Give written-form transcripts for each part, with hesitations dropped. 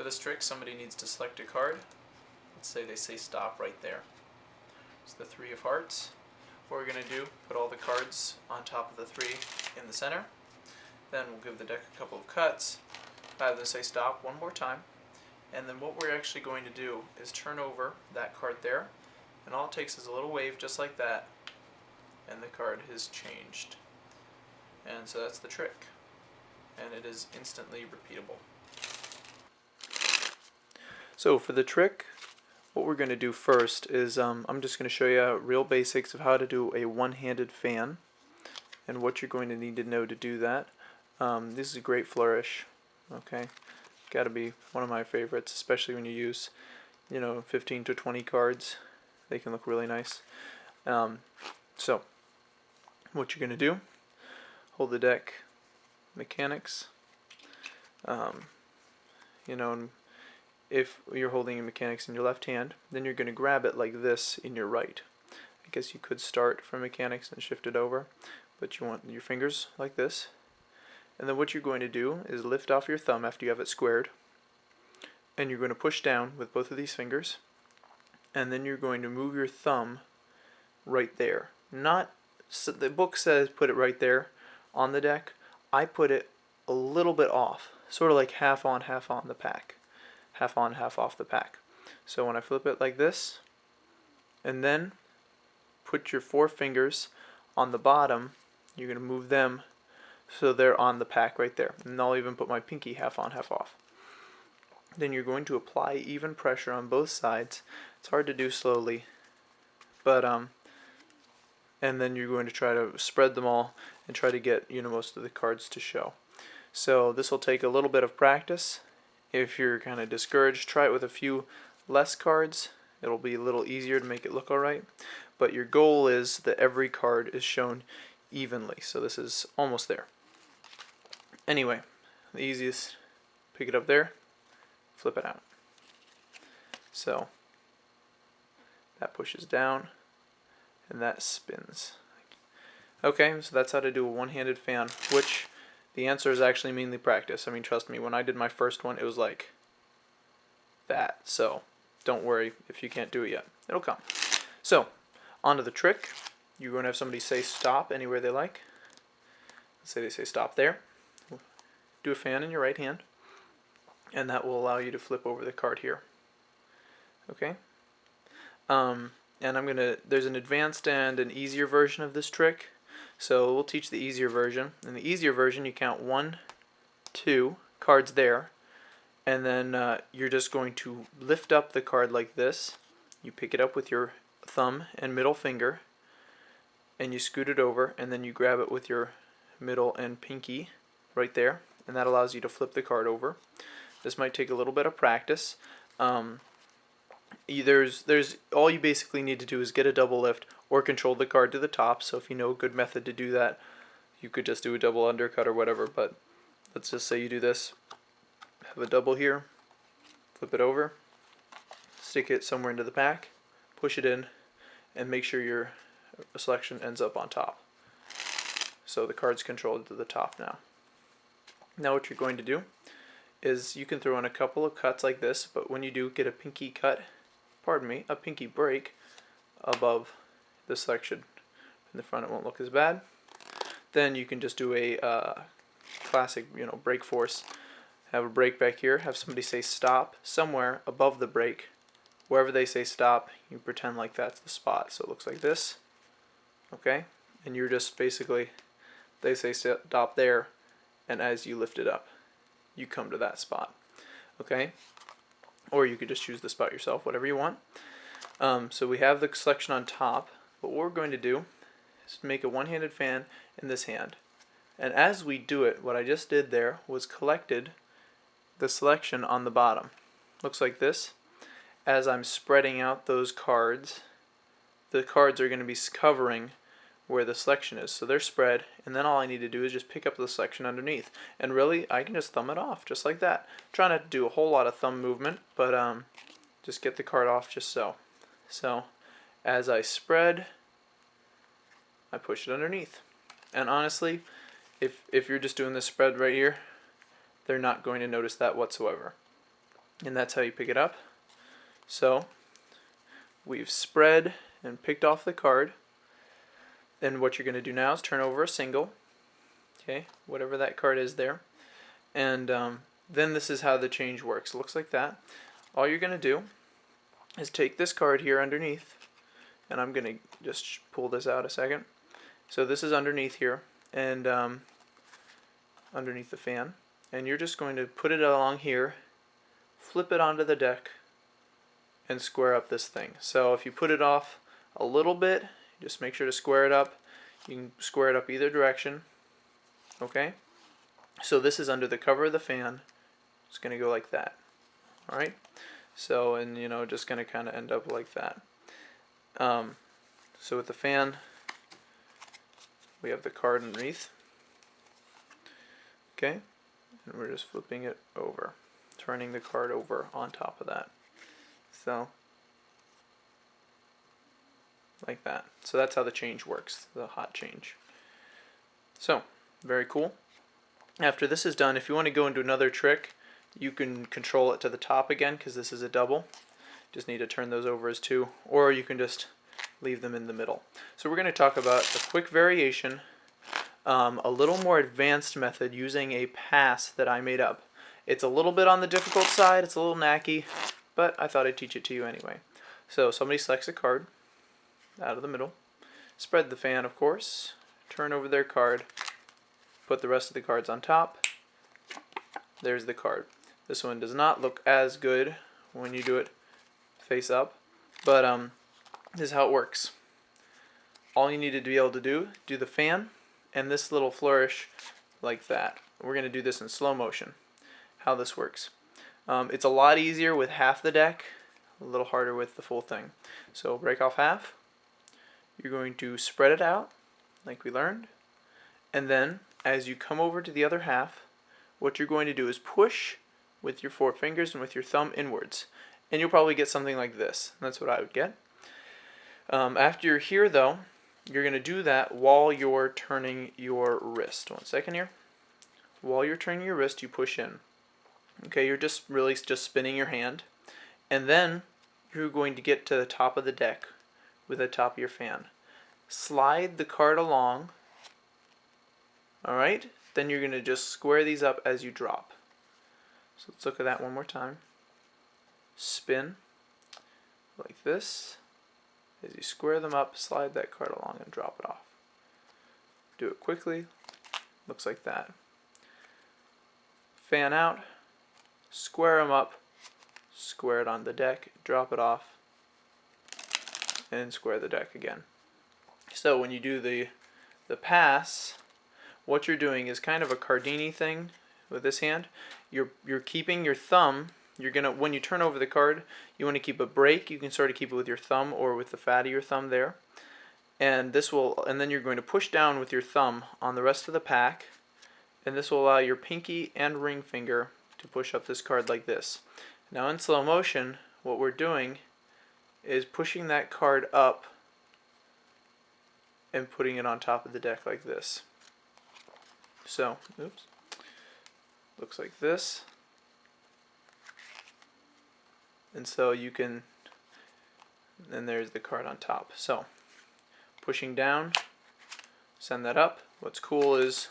this trick, somebody needs to select a card. Let's say they say stop right there. It's the 3 of hearts. What we're going to do, put all the cards on top of the 3 in the center. Then we'll give the deck a couple of cuts, have them say stop one more time, and then what we're actually going to do is turn over that card there, and all it takes is a little wave just like that, and the card has changed. And so that's the trick, and it is instantly repeatable. So for the trick, what we're going to do first is I'm just going to show you real basics of how to do a one-handed fan and what you're going to need to know to do that. This is a great flourish, okay? Got to be one of my favorites, especially when you use, 15 to 20 cards. They can look really nice. So what you're going to do, hold the deck mechanics, and if you're holding mechanics in your left hand, then you're going to grab it like this in your right. I guess you could start from mechanics and shift it over, but you want your fingers like this. And then what you're going to do is lift off your thumb after you have it squared, and you're going to push down with both of these fingers, and then you're going to move your thumb right there. So the book says put it right there on the deck. I put it a little bit off, sort of like half on the pack. Half on, half off the pack. So when I flip it like this, and then put your 4 fingers on the bottom, you're going to move them so they're on the pack right there. And I'll even put my pinky half on, half off. Then you're going to apply even pressure on both sides. It's hard to do slowly, but and then you're going to try to spread them all and try to get most of the cards to show. So this will take a little bit of practice. If you're kind of discouraged, try it with a few less cards. It'll be a little easier to make it look alright. But your goal is that every card is shown evenly. So this is almost there. Anyway, the easiest, pick it up there, flip it out. So that pushes down and that spins. Okay, so that's how to do a one-handed fan, which the answer is actually mainly practice. I mean, trust me, when I did my first one, it was like that. So don't worry if you can't do it yet. It'll come. So on to the trick. You're going to have somebody say stop anywhere they like. Let's say they say stop there. Do a fan in your right hand, and that will allow you to flip over the card here. Okay? And there's an advanced and an easier version of this trick. So we'll teach the easier version. In the easier version, you count 1, 2 cards there, and then you're just going to lift up the card like this. You pick it up with your thumb and middle finger, and you scoot it over, and then you grab it with your middle and pinky right there, and that allows you to flip the card over. This might take a little bit of practice. There's all you basically need to do is get a double lift or control the card to the top. So if you know a good method to do that, you could just do a double undercut or whatever, but let's just say you do this. Have a double here, flip it over, stick it somewhere into the pack, push it in, and make sure your selection ends up on top. So the card's controlled to the top now. Now what you're going to do is you can throw in a couple of cuts like this, but when you do, get a pinky cut, a pinky break above the selection. In the front it won't look as bad. Then you can just do a classic, break force. Have a break back here, have somebody say stop somewhere above the break. Wherever they say stop, you pretend like that's the spot. So it looks like this, okay? And you're just basically, they say stop there, and as you lift it up, you come to that spot, okay? Or you could just choose the spot yourself, whatever you want. So we have the selection on top, but what we're going to do is make a one-handed fan in this hand. And as we do it, what I just did there was collected the selection on the bottom. Looks like this. As I'm spreading out those cards, the cards are going to be covering where the selection is. So they're spread, and then all I need to do is just pick up the selection underneath. And really, I can just thumb it off, just like that. Try not to do a whole lot of thumb movement, but just get the card off just so. So, as I spread, I push it underneath. And honestly, if you're just doing this spread right here, they're not going to notice that whatsoever. and that's how you pick it up. So we've spread and picked off the card, and what you're going to do now is turn over a single, okay, whatever that card is there, and then this is how the change works. It looks like that. All you're going to do is take this card here underneath, and I'm going to just pull this out a second. So this is underneath here, and underneath the fan, and you're just going to put it along here, flip it onto the deck, and square up this thing. So if you put it off a little bit, just make sure to square it up. You can square it up either direction. Okay? So this is under the cover of the fan. It's going to go like that. Alright? So, and you know, just going to kind of end up like that. So with the fan, we have the card underneath. Okay? And we're just flipping it over, turning the card over on top of that. So, like that. So that's how the change works, the hot change. So, very cool. After this is done, if you want to go into another trick, you can control it to the top again, because this is a double. Just need to turn those over as two, or you can just leave them in the middle. So we're going to talk about a quick variation, a little more advanced method using a pass that I made up. It's a little bit on the difficult side, it's a little knacky, but I thought I'd teach it to you anyway. So somebody selects a card out of the middle, spread the fan, of course, turn over their card, put the rest of the cards on top. There's the card. This one does not look as good when you do it face up, but this is how it works. All you need to be able to do the fan and this little flourish like that. We're going to do this in slow motion, how this works. It's a lot easier with half the deck, a little harder with the full thing. So break off half. You're going to spread it out like we learned, and then as you come over to the other half, what you're going to do is push with your four fingers and with your thumb inwards, and you'll probably get something like this. That's what I would get. After you're here though, you're going to do that while you're turning your wrist. One second here. While you're turning your wrist, you push in. Okay, you're just really just spinning your hand, and then you're going to get to the top of the deck with the top of your fan. Slide the card along. Alright, then you're going to just square these up as you drop. So let's look at that one more time. Spin like this. As you square them up, slide that card along and drop it off. Do it quickly. Looks like that. Fan out, square them up, square it on the deck, drop it off, and square the deck again. So when you do the pass, what you're doing is kind of a Cardini thing with this hand. You're keeping your thumb. You're gonna, when you turn over the card, you want to keep a break. You can sort of keep it with your thumb or with the fat of your thumb there, and this will. And then you're going to push down with your thumb on the rest of the pack, and this will allow your pinky and ring finger to push up this card like this. Now in slow motion, what we're doing is pushing that card up and putting it on top of the deck like this. So, oops, looks like this. And so you can, and there's the card on top. So, pushing down, send that up. What's cool is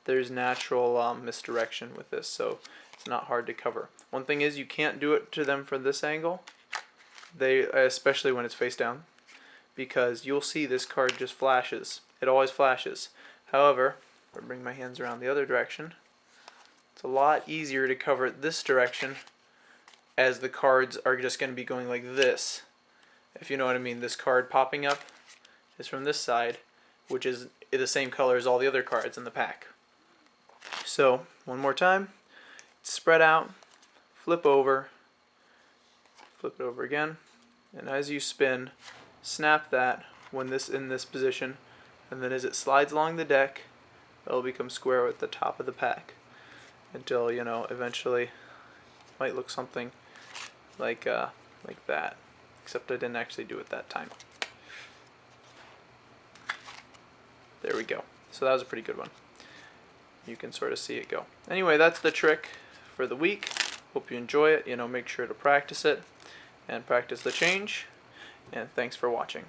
there's natural misdirection with this, so it's not hard to cover. One thing is you can't do it to them from this angle, especially when it's face down, because you'll see this card just flashes. It always flashes. However, if I bring my hands around the other direction, it's a lot easier to cover it this direction, as the cards are just going to be going like this. If you know what I mean, this card popping up is from this side, which is the same color as all the other cards in the pack. So, one more time, spread out, flip it over again, and as you spin, snap that when this in this position, and then as it slides along the deck, it'll become square with the top of the pack until, you know, eventually it might look something like that, except I didn't actually do it that time. There we go. So that was a pretty good one. You can sort of see it go. Anyway, that's the trick for the week. Hope you enjoy it. Make sure to practice it and practice the change. And thanks for watching.